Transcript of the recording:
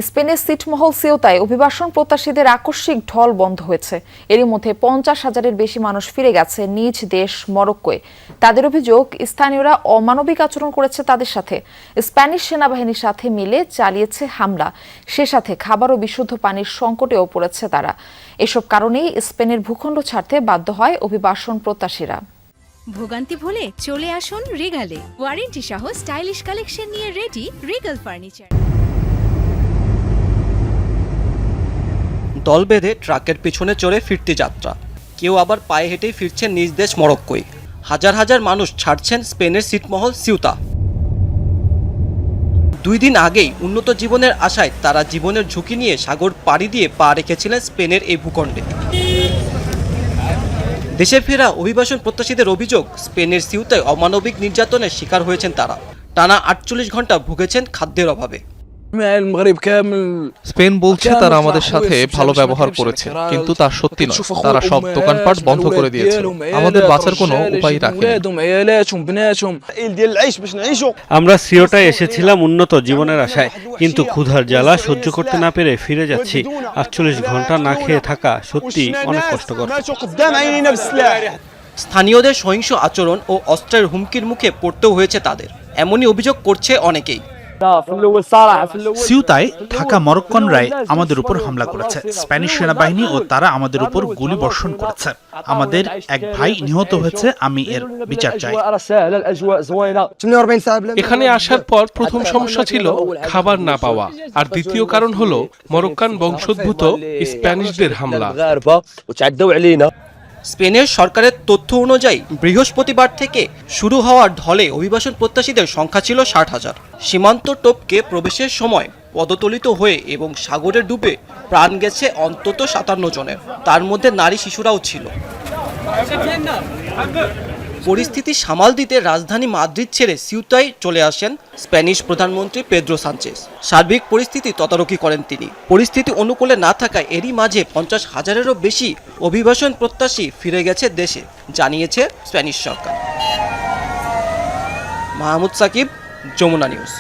স্পেনের সিটমহল সিউতায় অভিবাসন প্রত্যাশীদের আকস্মিক ঢল বন্ধ হয়েছে। এরই মধ্যে 50,000-এর বেশি মানুষ ফিরে গেছে নিজ দেশ মরক্কোয়। তাদের অভিযোগ, স্থানীয়রা অমানবিক আচরণ করেছে তাদের সাথে। স্প্যানিশ সেনাবাহিনীর সাথে মিলে চালিয়েছে হামলা। সে সাথে খাবার ও বিশুদ্ধ পানির সংকটেও পড়েছে তারা। এসব কারণেই স্পেনের ভূখণ্ড ছাড়তে বাধ্য হয় অভিবাসন প্রত্যাশীরা। ভোগান্তি ভুলে চলে আসুন রিগালে। ওয়ারেন্টি সহ স্টাইলিশ কালেকশন নিয়ে রেডি রিগাল ফার্নিচার। দল বেঁধে ট্রাকের পিছনে চড়ে ফিরতি যাত্রা, কেউ আবার পায়ে হেঁটেই ফিরছেন নিজ দেশ মরক্কোয়। হাজার হাজার মানুষ ছাড়ছেন স্পেনের সিটমহল সিউতা। 2 দিন আগেই উন্নত জীবনের আশায় তারা জীবনের ঝুঁকি নিয়ে সাগর পাড়ি দিয়ে পা রেখেছিলেন স্পেনের এই ভূখণ্ডে। দেশে ফেরা অভিবাসন প্রত্যাশীদের অভিযোগ, স্পেনের সিউতায় অমানবিক নির্যাতনের শিকার হয়েছেন তারা। টানা 48 ঘন্টা ভুগেছেন খাদ্যের অভাবে। স্পেন বলছে তারা আমাদের সাথে ভালো ব্যবহার করেছে, কিন্তু তা সত্যি নয়। তারা সব দোকানপাট বন্ধ করে দিয়েছে, আমাদের বাঁচার কোনো উপায় রাখেনি। আমরা সিওটায় এসেছিলাম উন্নত জীবনের আশায়, কিন্তু ক্ষুধার জ্বালা সহ্য করতে না পেরে ফিরে যাচ্ছি। 48 ঘন্টা না খেয়ে থাকা সত্যি অনেক কষ্টকর। স্থানীয়দের সহিংস আচরণ ও অস্ত্রের হুমকির মুখে পড়তেও হয়েছে তাদের, এমনই অভিযোগ করছে অনেকেই। সিউতায় থাকা মরক্কনরাই আমাদের উপর হামলা করেছে। স্প্যানিশ সেনাবাহিনী ও তারা আমাদের উপর গুলি বর্ষণ করেছে। আমাদের এক ভাই নিহত হয়েছে। আমি এর বিচার চাই। এখানে আসার পর প্রথম সমস্যা ছিল খাবার না পাওয়া, আর দ্বিতীয় কারণ হলো মরক্কান বংশোদ্ভূত স্প্যানিশদের হামলা। স্পেনের সরকারের তথ্য অনুযায়ী বৃহস্পতিবার থেকে শুরু হওয়া ঢলে অভিবাসন প্রত্যাশীদের সংখ্যা ছিল 60,000। সীমান্ত টপকে প্রবেশের সময় পদতলিত হয়ে এবং সাগরে ডুবে প্রাণ গেছে অন্তত 57 জনের, তার মধ্যে নারী শিশুরাও ছিল। পরিস্থিতি সামাল দিতে রাজধানী মাদ্রিদ ছেড়ে সিউতায় চলে আসেন স্প্যানিশ প্রধানমন্ত্রী পেদ্রো সানচেজ। সার্বিক পরিস্থিতি তদারকি করেন তিনি। পরিস্থিতি অনুকূলে না থাকায় এরই মাঝে 50,000-এরও বেশি অভিবাসন প্রত্যাশী ফিরে গেছে দেশে, জানিয়েছে স্প্যানিশ সরকার। মাহমুদ সাকিব, যমুনা নিউজ।